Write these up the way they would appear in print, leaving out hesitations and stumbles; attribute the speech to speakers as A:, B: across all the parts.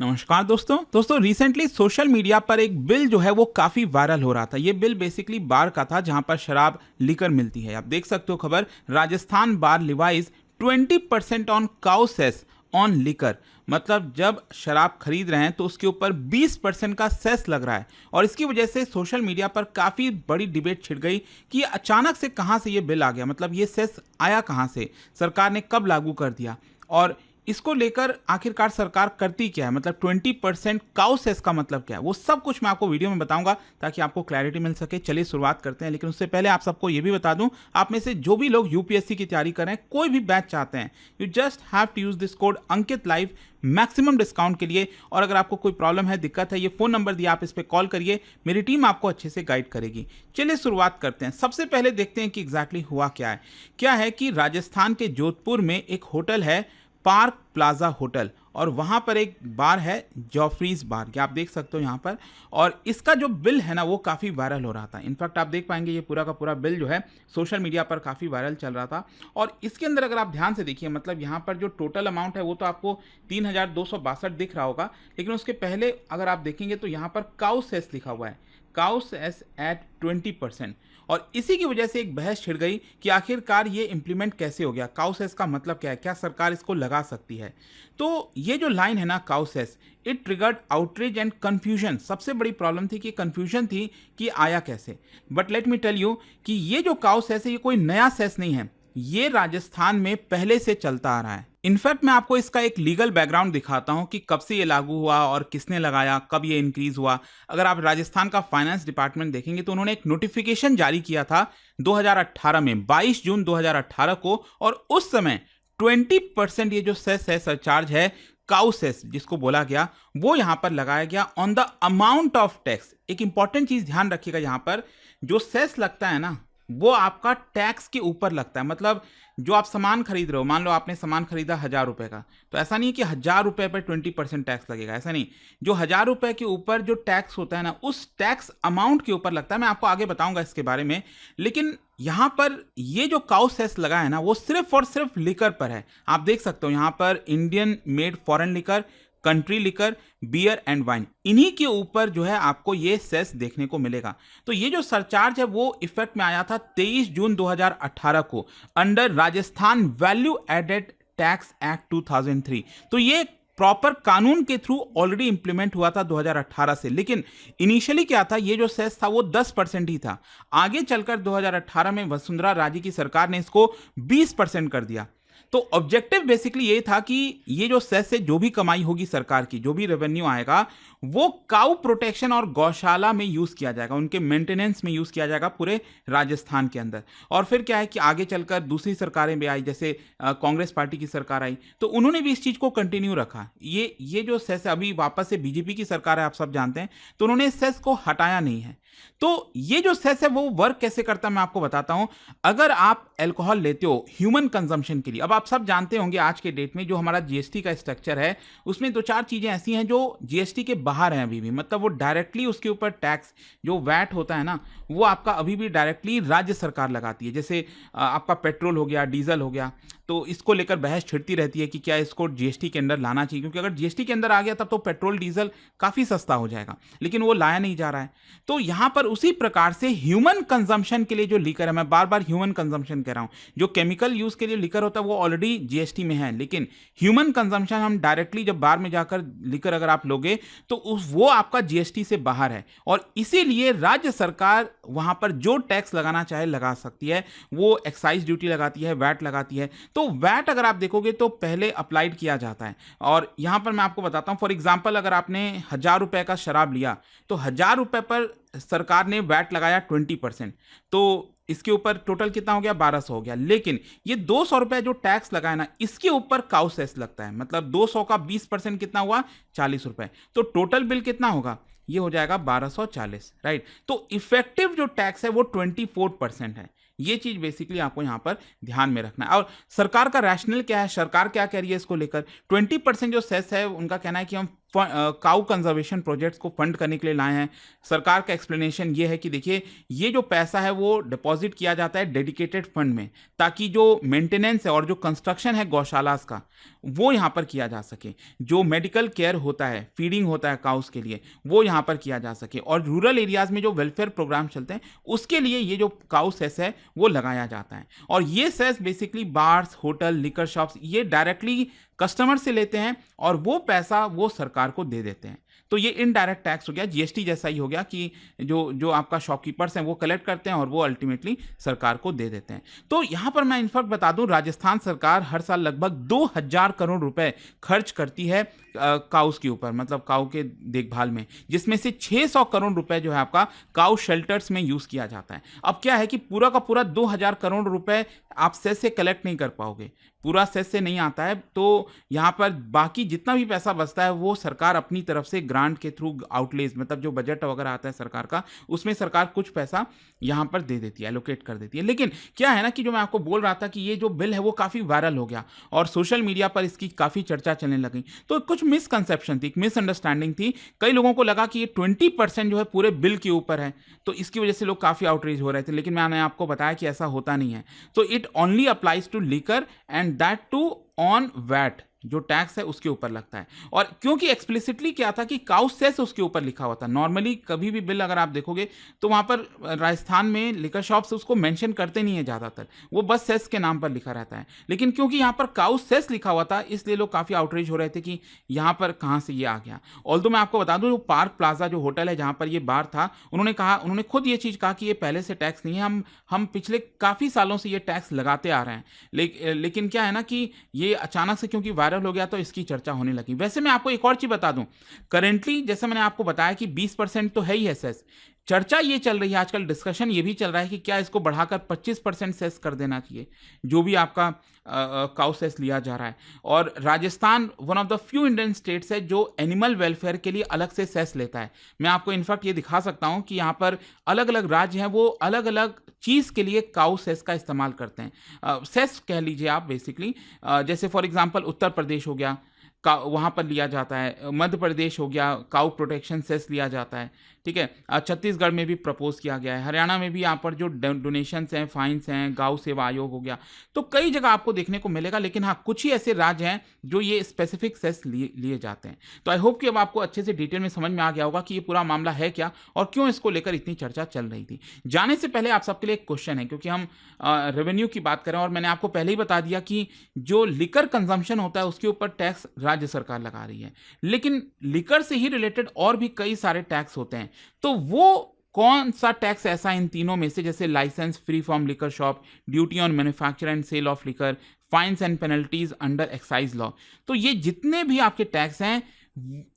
A: नमस्कार दोस्तों recently social media पर एक बिल जो है वो काफी वायरल हो रहा था। ये बिल बेसिकली बार का था जहां पर शराब लिकर मिलती है। आप देख सकते हो खबर, राजस्थान बार levies 20% on cow cess on liquor. मतलब जब शराब खरीद रहे हैं तो उसके ऊपर 20% का सेस लग रहा है। और इसकी वजह से सोशल मीडिया पर काफी बड़ी डिबेट छिड़ गई कि अचानक से कहां से ये बिल आ गया, मतलब ये सेस आया कहां से, सरकार ने कब लागू कर दिया और इसको लेकर आखिरकार सरकार करती क्या है, मतलब 20% काउ सेस का मतलब क्या है, वो सब कुछ मैं आपको वीडियो में बताऊंगा ताकि आपको क्लैरिटी मिल सके। चलिए शुरुआत करते हैं, लेकिन उससे पहले आप सबको ये भी बता दूं, आप में से जो भी लोग यूपीएससी की तैयारी कर रहे हैं, कोई भी बैच चाहते हैं, you just have to use this code Ankit live maximum discount के लिए। और अगर आपको कोई प्रॉब्लम है, दिक्कत है, ये फोन नंबर दिया, आप इस पर कॉल करिए, मेरी टीम आपको अच्छे से गाइड करेगी। चलिए शुरुआत करते हैं। सबसे पहले देखते हैं कि एग्जैक्टली हुआ क्या है कि राजस्थान के जोधपुर में एक होटल है, पार्क प्लाजा होटल, और वहां पर एक बार है जॉफ्रीज बार, क्या आप देख सकते हो यहां पर। और इसका जो बिल है ना वो काफ़ी वायरल हो रहा था। इनफैक्ट आप देख पाएंगे ये पूरा का पूरा बिल जो है सोशल मीडिया पर काफ़ी वायरल चल रहा था। और इसके अंदर अगर आप ध्यान से देखिए, मतलब यहाँ पर जो टोटल अमाउंट है वो तो आपको 3262 दिख रहा होगा, लेकिन उसके पहले अगर आप देखेंगे तो यहाँ पर काउ सेस लिखा हुआ है, काउ सेस एट 20%। और इसी की वजह से एक बहस छिड़ गई कि आखिरकार ये इंप्लीमेंट कैसे हो गया, काउसेस का मतलब क्या है, क्या सरकार इसको लगा सकती है। तो ये जो लाइन है ना cow cess, it triggered outreach and confusion. सबसे बड़ी प्रॉब्लम थी कि कंफ्यूजन थी कि आया कैसे। But let me tell you कि ये जो काउसेस है ये कोई नया सेस नहीं है, ये राजस्थान में पहले से चलता आ रहा है। इनफैक्ट मैं आपको इसका एक लीगल बैकग्राउंड दिखाता हूं कि कब से ये लागू हुआ और किसने लगाया, कब ये इंक्रीज हुआ। अगर आप राजस्थान का फाइनेंस डिपार्टमेंट देखेंगे तो उन्होंने एक नोटिफिकेशन जारी किया था 2018 में, 22 जून 2018 को, और उस समय 20% ये जो सेस है, सरचार्ज है, काउ सेस जिसको बोला गया, वो यहां पर लगाया गया on the amount of tax. एक इंपॉर्टेंट चीज ध्यान रखिएगा, यहां पर जो सेस लगता है ना वो आपका टैक्स के ऊपर लगता है। मतलब जो आप सामान खरीद रहे हो, मान लो आपने सामान खरीदा 1000 रुपए का, तो ऐसा नहीं है कि 1000 रुपए पर 20% टैक्स लगेगा, ऐसा नहीं। जो 1000 रुपए के ऊपर जो टैक्स होता है ना, उस टैक्स अमाउंट के ऊपर लगता है। मैं आपको आगे बताऊंगा इसके बारे में। लेकिन यहां पर ये जो काउ सेस लगा है ना वो सिर्फ और सिर्फ लिकर पर है। आप देख सकते हो यहां पर Indian made foreign liquor, country liquor, beer and wine, इन्हीं के ऊपर जो है आपको ये सेस देखने को मिलेगा। तो ये जो सरचार्ज है वो इफेक्ट में आया था 23 जून 2018 को, under Rajasthan value added tax act 2003। तो ये प्रॉपर कानून के थ्रू ऑलरेडी इंप्लीमेंट हुआ था 2018 से। लेकिन इनिशियली क्या था, ये जो सेस था वो 10% ही था। आगे चलकर 2018 में वसुंधरा राजे की सरकार ने इसको 20% कर दिया। तो ऑब्जेक्टिव बेसिकली ये था कि ये जो सेस से जो भी कमाई होगी सरकार की, जो भी रेवेन्यू आएगा, वो काउ प्रोटेक्शन और गौशाला में यूज किया जाएगा, उनके मेंटेनेंस में यूज किया जाएगा पूरे राजस्थान के अंदर। और फिर क्या है कि आगे चलकर दूसरी सरकारें भी आई, जैसे कांग्रेस पार्टी की सरकार आई, तो उन्होंने भी इस चीज को कंटिन्यू रखा। ये जो सेस है, अभी वापस से बीजेपी की सरकार है, आप सब जानते हैं, तो उन्होंने इस सेस को हटाया नहीं है। तो ये जो सेस है वो वर्क कैसे करता है मैं आपको बताता हूं। अगर आप अल्कोहल लेते हो ह्यूमन कंजम्पशन के लिए, अब आप सब जानते होंगे आज के डेट में जो हमारा जीएसटी का स्ट्रक्चर है उसमें दो चार चीजें ऐसी हैं जो जीएसटी के बाहर हैं अभी भी, मतलब वो डायरेक्टली उसके ऊपर टैक्स जो वैट होता है ना वो आपका अभी भी डायरेक्टली राज्य सरकार लगाती है। जैसे आपका पेट्रोल हो गया, डीजल हो गया, तो इसको लेकर बहस छिड़ती रहती है कि क्या इसको जीएसटी के अंदर लाना चाहिए, क्योंकि अगर जीएसटी के अंदर आ गया तब तो पेट्रोल डीजल काफी सस्ता हो जाएगा, लेकिन वो लाया नहीं जा रहा है। तो यहां पर उसी प्रकार से ह्यूमन कंजम्पशन के लिए जो लीकर है, मैं बार बार ह्यूमन कंजम्पशन कह रहा हूं, जो केमिकल यूज के लिए लीकर होता है वो ऑलरेडी जीएसटी में है, लेकिन ह्यूमन कंजम्पशन हम डायरेक्टली जब बार में जाकर लीकर अगर आप लोगे तो वो आपका जीएसटी से बाहर है। और इसीलिए राज्य सरकार वहां पर जो टैक्स लगाना चाहे लगा सकती है, वो एक्साइज ड्यूटी लगाती है, वैट लगाती है। तो वैट अगर आप देखोगे तो पहले अप्लाइड किया जाता है। और यहां पर मैं आपको बताता हूं, फॉर एग्जांपल अगर आपने 1000 रुपए का शराब लिया तो 1000 रुपए पर सरकार ने वैट लगाया 20%, तो इसके ऊपर टोटल कितना हो गया, 1200 हो गया। लेकिन ये 200 रुपए जो टैक्स लगाया ना, इसके ऊपर काउ सेस लगता है, मतलब 200 का 20% कितना हुआ, 40 रुपए। तो टोटल बिल कितना होगा, ये हो जाएगा 1240, राइट। तो इफेक्टिव जो टैक्स है वो 24% है। ये चीज बेसिकली आपको यहां पर ध्यान में रखना है। और सरकार का रैशनल क्या है, सरकार क्या कह रही है इसको लेकर, 20% जो सेस है उनका कहना है कि हम काउ कंजर्वेशन प्रोजेक्ट्स को फंड करने के लिए लाए हैं। सरकार का एक्सप्लेनेशन ये है कि देखिए, ये जो पैसा है वो डिपॉजिट किया जाता है डेडिकेटेड फंड में, ताकि जो मेंटेनेंस है और जो कंस्ट्रक्शन है गौशालास का, वो यहाँ पर किया जा सके। जो मेडिकल केयर होता है, फीडिंग होता है काउस के लिए, वो यहाँ पर किया जा सके। और रूरल एरियाज में जो वेलफेयर प्रोग्राम चलते हैं, उसके लिए ये जो काउ सेस है वो लगाया जाता है। और ये cess basically bars, hotel, liquor shops, ये डायरेक्टली कस्टमर से लेते हैं और वो पैसा वो सरकार को दे देते हैं। तो ये इनडायरेक्ट टैक्स हो गया, जीएसटी जैसा ही हो गया कि जो आपका शॉपकीपर्स हैं वो कलेक्ट करते हैं और वो अल्टीमेटली सरकार को दे देते हैं। तो यहाँ पर मैं इनफैक्ट बता दूं, राजस्थान सरकार हर साल लगभग 2000 करोड़ रुपए खर्च करती है काउस के ऊपर, मतलब काउ के देखभाल में, जिसमें से 600 करोड़ रुपए जो है आपका काउ शेल्टर्स में यूज किया जाता है। अब क्या है कि पूरा का पूरा 2000 करोड़ रुपए आप सेस से कलेक्ट नहीं कर पाओगे, पूरा सेस से नहीं आता है। तो यहाँ पर बाकी जितना भी पैसा बचता है वो सरकार अपनी तरफ से ग्रांट के थ्रू आउटलेज, मतलब जो बजट वगैरह आता है सरकार का, उसमें सरकार कुछ पैसा यहाँ पर दे देती है, एलोकेट कर देती है। लेकिन क्या है ना कि जो मैं आपको बोल रहा था कि ये जो बिल है वो काफ़ी वायरल हो गया और सोशल मीडिया पर इसकी काफ़ी चर्चा चलने लगी। तो कुछ मिसकंसेप्शन थी, मिसअंडरस्टैंडिंग थी। कई लोगों को लगा कि ये 20% जो है पूरे बिल के ऊपर है, तो इसकी वजह से लोग काफ़ी आउटरीच हो रहे थे। लेकिन मैंने आपको बताया कि ऐसा होता नहीं है। तो it only applies to liquor and that too on VAT, जो टैक्स है उसके ऊपर लगता है। और क्योंकि एक्सप्लिसिटली क्या था कि काउ सेस उसके ऊपर लिखा हुआ था। नॉर्मली कभी भी बिल अगर आप देखोगे तो वहाँ पर राजस्थान में लिकर शॉप्स उसको मेंशन करते नहीं है ज़्यादातर, वो बस सेस के नाम पर लिखा रहता है। लेकिन क्योंकि यहाँ पर काउ सेस लिखा हुआ था, इसलिए लोग काफ़ी आउटरीच हो रहे थे कि यहाँ पर कहाँ से ये आ गया। ऑल्दो मैं आपको बता दूँ, जो पार्क प्लाजा जो होटल है जहाँ पर ये बार था, उन्होंने खुद ये चीज़ कहा कि ये पहले से टैक्स नहीं है, हम पिछले काफ़ी सालों से ये टैक्स लगाते आ रहे हैं। लेकिन क्या है ना कि ये अचानक से क्योंकि वायरल हो गया तो इसकी चर्चा होने लगी। वैसे मैं आपको एक और चीज बता दूं, करेंटली जैसे मैंने आपको बताया कि 20% तो है ही है सेस। चर्चा ये चल रही है आजकल, डिस्कशन ये भी चल रहा है कि क्या इसको बढ़ाकर 25% सेस कर देना चाहिए, जो भी आपका काउ सेस लिया जा रहा है। और Rajasthan one of the few Indian states है जो एनिमल वेलफेयर के लिए अलग से सेस लेता है। मैं आपको इनफैक्ट ये दिखा सकता हूं कि यहाँ पर अलग अलग राज्य हैं, वो अलग अलग चीज़ के लिए काउ सेस का इस्तेमाल करते हैं। सेस कह लीजिए आप बेसिकली, जैसे फॉर एग्जांपल उत्तर प्रदेश हो गया, वहाँ पर लिया जाता है। मध्य प्रदेश हो गया, काउ प्रोटेक्शन सेस लिया जाता है, ठीक है। छत्तीसगढ़ में भी प्रपोज किया गया है। हरियाणा में भी यहाँ पर जो डोनेशंस हैं, फाइन्स हैं, गौ सेवा आयोग हो गया, तो कई जगह आपको देखने को मिलेगा। लेकिन हाँ, कुछ ही ऐसे राज्य हैं जो ये स्पेसिफिक सेस लिए जाते हैं। तो आई होप कि अब आपको अच्छे से डिटेल में समझ में आ गया होगा कि ये पूरा मामला है क्या और क्यों इसको लेकर इतनी चर्चा चल रही थी। जाने से पहले आप सबके लिए एक क्वेश्चन है, क्योंकि हम रेवेन्यू की बात करें और मैंने आपको पहले ही बता दिया कि जो लिकर कंजम्पशन होता है उसके ऊपर टैक्स राज्य सरकार लगा रही है, लेकिन लिकर से ही रिलेटेड और भी कई सारे टैक्स होते हैं। तो वो कौन सा टैक्स ऐसा इन तीनों में से, जैसे license fee from liquor shop, duty on manufacture and sale of liquor, fines and penalties under excise law, तो ये जितने भी आपके टैक्स हैं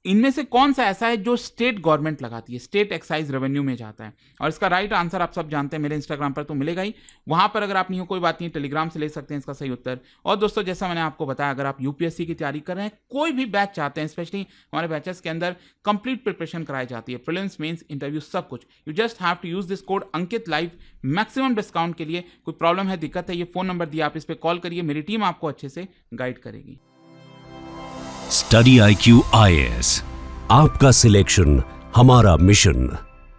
A: इनमें से कौन सा ऐसा है जो स्टेट गवर्नमेंट लगाती है, स्टेट एक्साइज रेवेन्यू में जाता है? और इसका राइट आंसर आप सब जानते हैं, मेरे इंस्टाग्राम पर तो मिलेगा ही, वहां पर अगर आप नहीं हो कोई बात नहीं, टेलीग्राम से ले सकते हैं इसका सही उत्तर। और दोस्तों, जैसा मैंने आपको बताया, अगर आप यूपीएससी की तैयारी कर रहे हैं, कोई भी बैच चाहते हैं, स्पेशली हमारे बैचेस के अंदर कंप्लीट प्रिपरेशन कराई जाती है, प्रीलिम्स, मेंस, इंटरव्यू, सब कुछ। You just have to use this code Ankit live, maximum discount के लिए। कोई प्रॉब्लम है, दिक्कत है, ये फोन नंबर दिया, आप इस पर कॉल करिए, मेरी टीम आपको अच्छे से गाइड करेगी।
B: स्टडी IQ IAS, आपका सिलेक्शन हमारा मिशन।